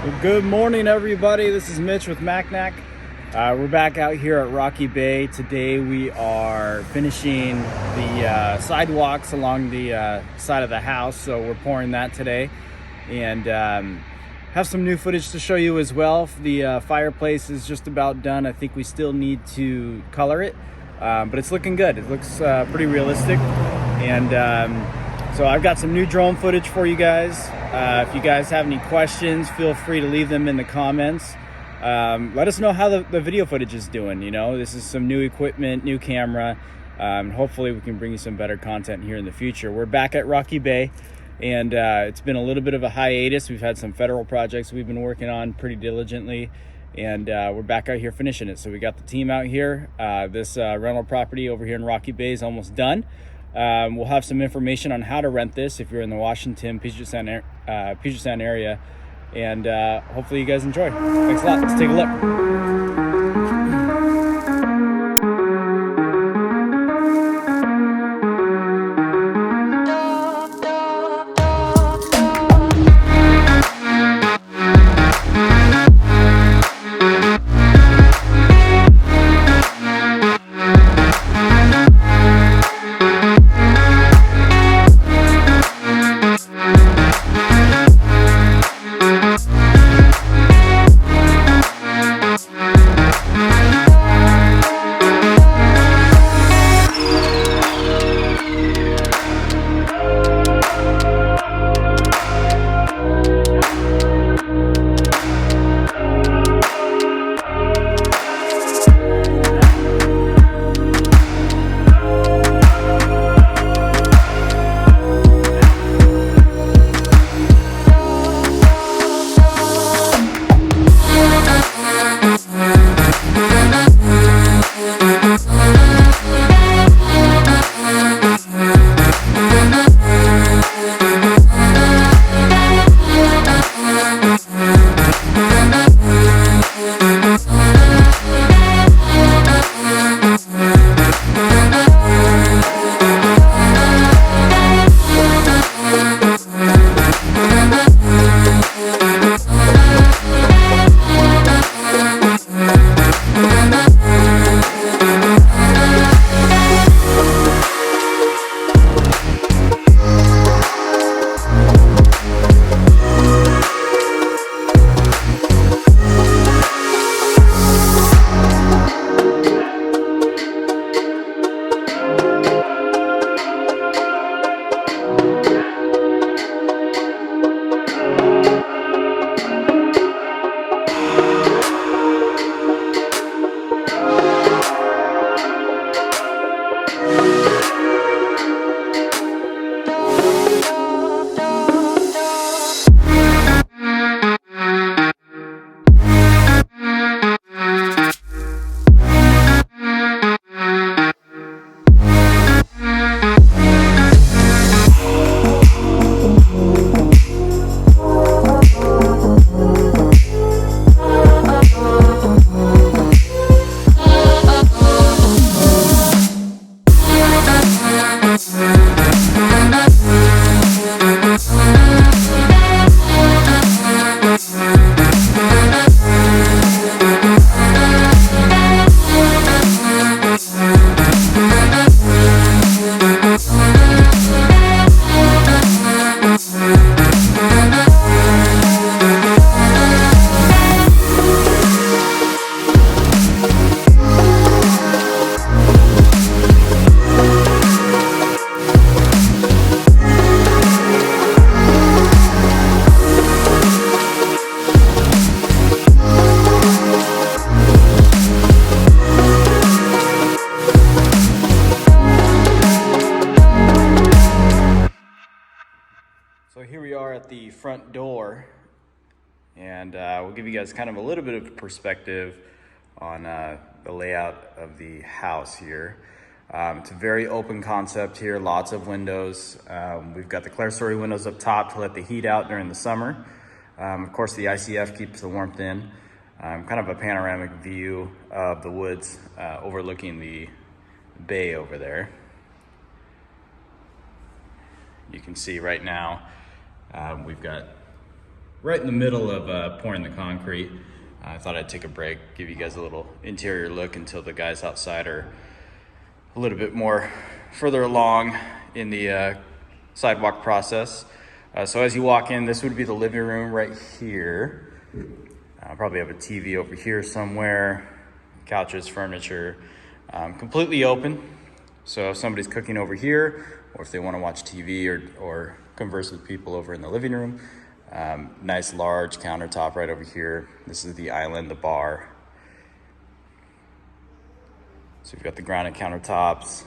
Well, good morning, everybody. This is Mitch with MacNac. We're back out here at Rocky Bay. Today we are finishing the sidewalks along the side of the house, so we're pouring that today. And have some new footage to show you as well. The fireplace is just about done. I think we still need to color it, but it's looking good. It looks pretty realistic. And so I've got some new drone footage for you guys. If you guys have any questions, feel free to leave them in the comments. Let us know how the video footage is doing. You know, this is some new equipment, new camera. Hopefully we can bring you some better content here in the future. We're back at Rocky Bay, and it's been a little bit of a hiatus. We've had some federal projects we've been working on pretty diligently, and we're back out here finishing it. So we got the team out here. This rental property over here in Rocky Bay is almost done. We'll have some information on how to rent this if you're in the Washington, Puget Sound area, and hopefully you guys enjoy. Thanks a lot. Let's take a look. So here we are at the front door, and we'll give you guys kind of a little bit of perspective on the layout of the house here. It's a very open concept here, lots of windows. We've got the clerestory windows up top to let the heat out during the summer. Of course, the ICF keeps the warmth in. Kind of a panoramic view of the woods overlooking the bay over there. You can see right now we've got right in the middle of pouring the concrete. I thought I'd take a break, give you guys a little interior look until the guys outside are a little bit more further along in the sidewalk process. So as you walk in, this would be the living room right here. Probably have a TV over here somewhere, couches, furniture, completely open. So if somebody's cooking over here, or if they want to watch TV or converse with people over in the living room, nice large countertop right over here. This is the island, the bar. So we've got the granite countertops,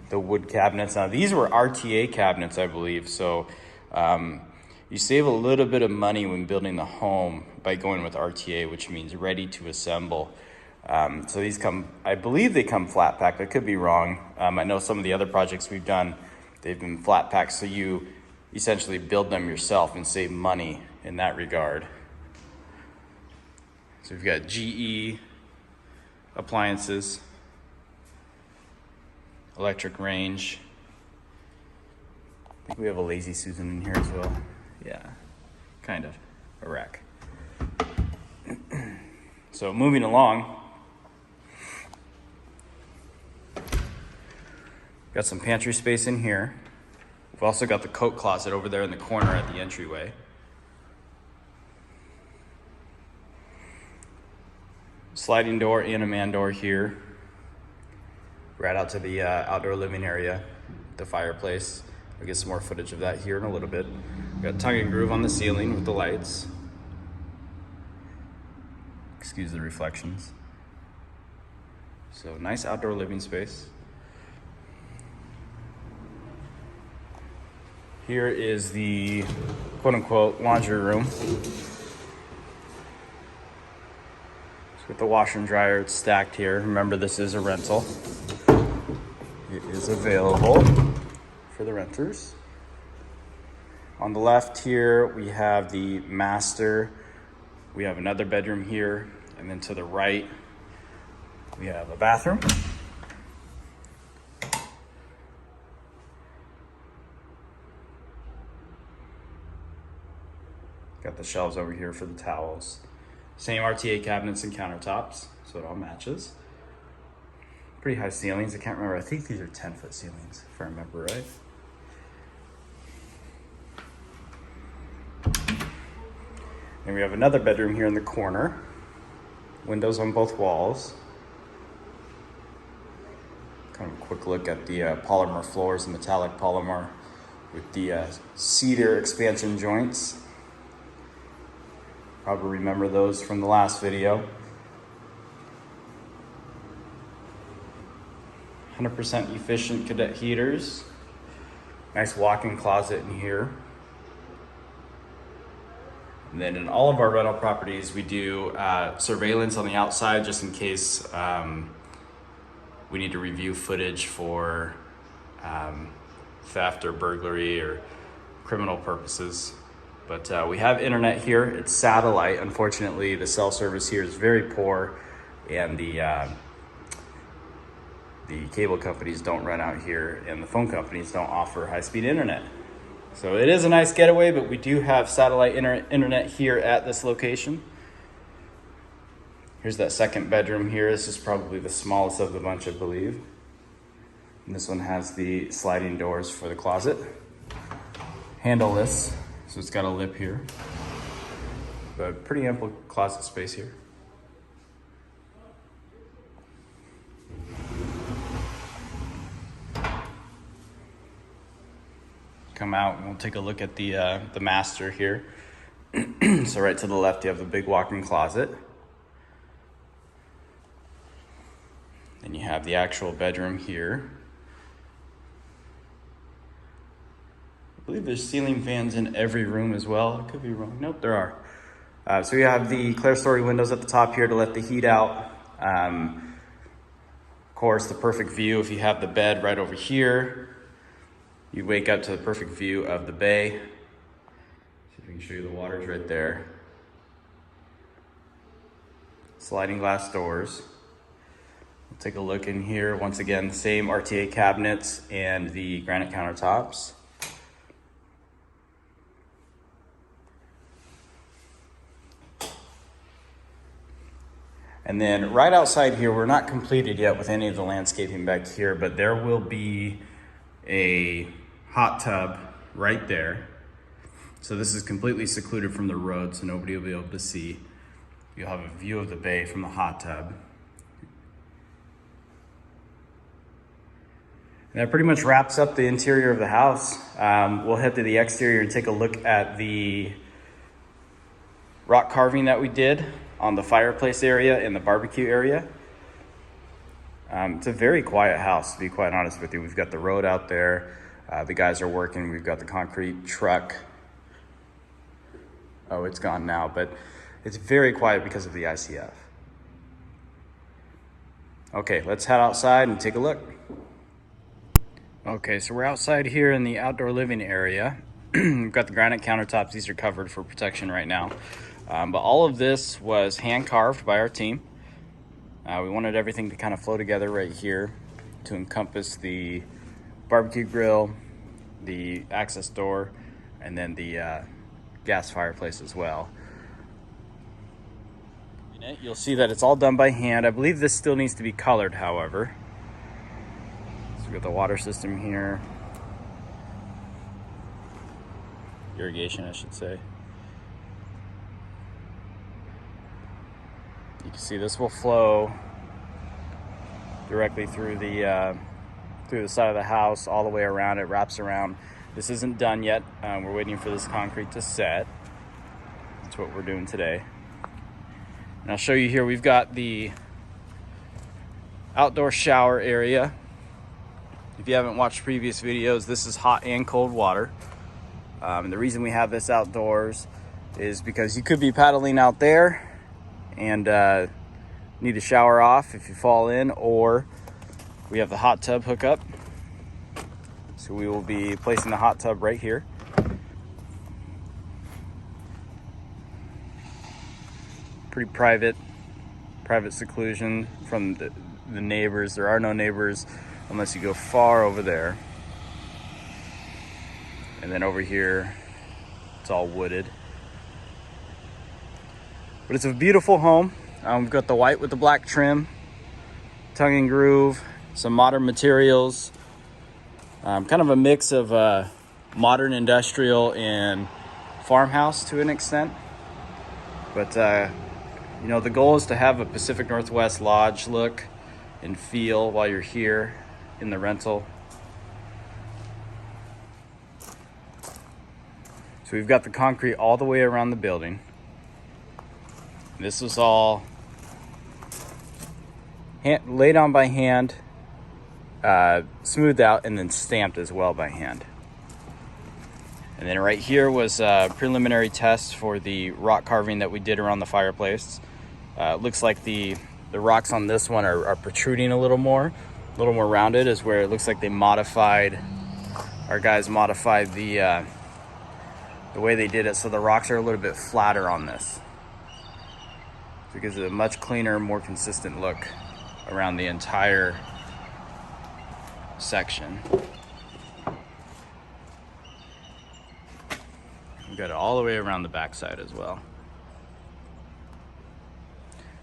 the wood cabinets. Now these were RTA cabinets, I believe. So you save a little bit of money when building the home by going with RTA, which means ready to assemble. So these come, I believe they come flat packed. I could be wrong. I know some of the other projects we've done, they've been flat packed, so you essentially build them yourself and save money in that regard. So we've got GE appliances, electric range. I think we have a Lazy Susan in here as well. Yeah, kind of a rack. So moving along, got some pantry space in here. We've also got the coat closet over there in the corner at the entryway. Sliding door and a man door here. Right out to the outdoor living area, the fireplace. I'll get some more footage of that here in a little bit. We've got tongue and groove on the ceiling with the lights. Excuse the reflections. So nice outdoor living space. Here is the quote-unquote laundry room. With the washer and dryer, it's stacked here. Remember, this is a rental. It is available for the renters. On the left here, we have the master. We have another bedroom here. And then to the right, we have a bathroom. Got the shelves over here for the towels. Same RTA cabinets and countertops, so it all matches. Pretty high ceilings. I can't remember. I think these are 10-foot ceilings, if I remember right. And we have another bedroom here in the corner. Windows on both walls. Kind of a quick look at the polymer floors, the metallic polymer with the cedar expansion joints. Probably remember those from the last video. 100% efficient cadet heaters. Nice walk-in closet in here. And then in all of our rental properties, we do surveillance on the outside just in case we need to review footage for theft or burglary or criminal purposes. But we have internet here. It's satellite. Unfortunately, the cell service here is very poor, and the cable companies don't run out here, and the phone companies don't offer high-speed internet. So it is a nice getaway, but we do have satellite internet here at this location. Here's that second bedroom here. This is probably the smallest of the bunch, I believe. And this one has the sliding doors for the closet. Handleless. So it's got a lip here, but pretty ample closet space here. Come out and we'll take a look at the master here. So right to the left, you have the big walk-in closet. Then you have the actual bedroom here. I believe there's ceiling fans in every room as well. I could be wrong. Nope, there are. So you have the clear-story windows at the top here to let the heat out. Of course, the perfect view if you have the bed right over here. You wake up to the perfect view of the bay. See if we can show you the waters right there. Sliding glass doors. We'll take a look in here. Once again, the same RTA cabinets and the granite countertops. And then right outside here, we're not completed yet with any of the landscaping back here, but there will be a hot tub right there. So this is completely secluded from the road, so nobody will be able to see. You'll have a view of the bay from the hot tub. And that pretty much wraps up the interior of the house. We'll head to the exterior and take a look at the rock carving that we did on the fireplace area and the barbecue area. It's a very quiet house, to be quite honest with you. We've got the road out there. The guys are working. We've got the concrete truck. Oh, it's gone now, but it's very quiet because of the ICF. Okay, let's head outside and take a look. Okay, so we're outside here in the outdoor living area. We've got the granite countertops. These are covered for protection right now. But all of this was hand carved by our team. We wanted everything to kind of flow together right here to encompass the barbecue grill, the access door, and then the gas fireplace as well. You'll see that it's all done by hand. I believe this still needs to be colored, however. So we've got the water system here. Irrigation, I should say. You can see this will flow directly through the side of the house, all the way around. It wraps around. This isn't done yet. We're waiting for this concrete to set. That's what we're doing today. And I'll show you here, we've got the outdoor shower area. If you haven't watched previous videos, this is hot and cold water. And the reason we have this outdoors is because you could be paddling out there and need to shower off if you fall in, or we have the hot tub hookup. So we will be placing the hot tub right here. Pretty private seclusion from the neighbors. There are no neighbors unless you go far over there. And then over here, it's all wooded. But it's a beautiful home. We've got the white with the black trim, tongue and groove, some modern materials, kind of a mix of modern industrial and farmhouse to an extent. But you know, the goal is to have a Pacific Northwest Lodge look and feel while you're here in the rental. So we've got the concrete all the way around the building. This was all laid on by hand, smoothed out, and then stamped as well by hand. And then right here was a preliminary test for the rock carving that we did around the fireplace. Looks like the rocks on this one are protruding a little more rounded, is where it looks like our guys modified the way they did it, so the rocks are a little bit flatter on this. So it gives it a much cleaner, more consistent look around the entire section. We've got it all the way around the backside as well.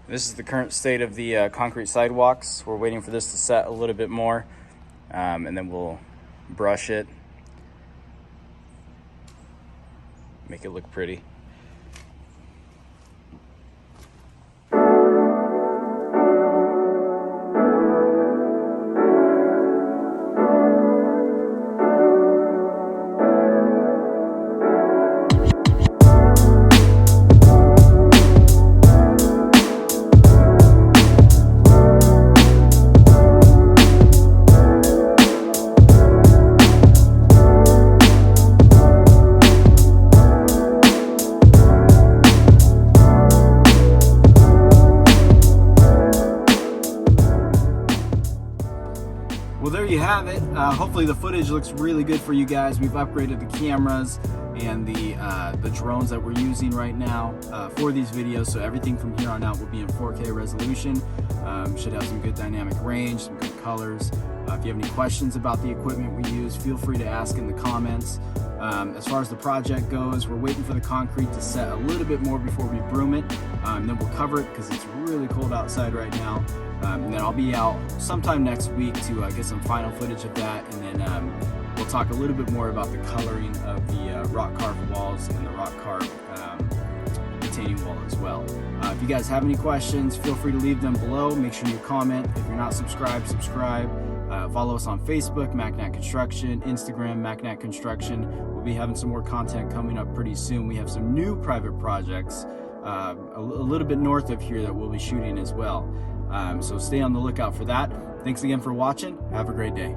This is the current state of the concrete sidewalks. We're waiting for this to set a little bit more, and then we'll brush it, make it look pretty. Well, there you have it. Hopefully the footage looks really good for you guys. We've upgraded the cameras and the drones that we're using right now for these videos. So everything from here on out will be in 4K resolution. Should have some good dynamic range, some good colors. If you have any questions about the equipment we use, feel free to ask in the comments. As far as the project goes, we're waiting for the concrete to set a little bit more before we broom it. Then we'll cover it because it's really cold outside right now. And then I'll be out sometime next week to get some final footage of that, and then we'll talk a little bit more about the coloring of the rock carved walls and the rock carved retaining wall as well. If you guys have any questions, feel free to leave them below. Make sure you comment. If you're not subscribed, subscribe. Follow us on Facebook, MacNac Construction, Instagram, MacNac Construction. We'll be having some more content coming up pretty soon. We have some new private projects a little bit north of here that we'll be shooting as well. So stay on the lookout for that. Thanks again for watching. Have a great day.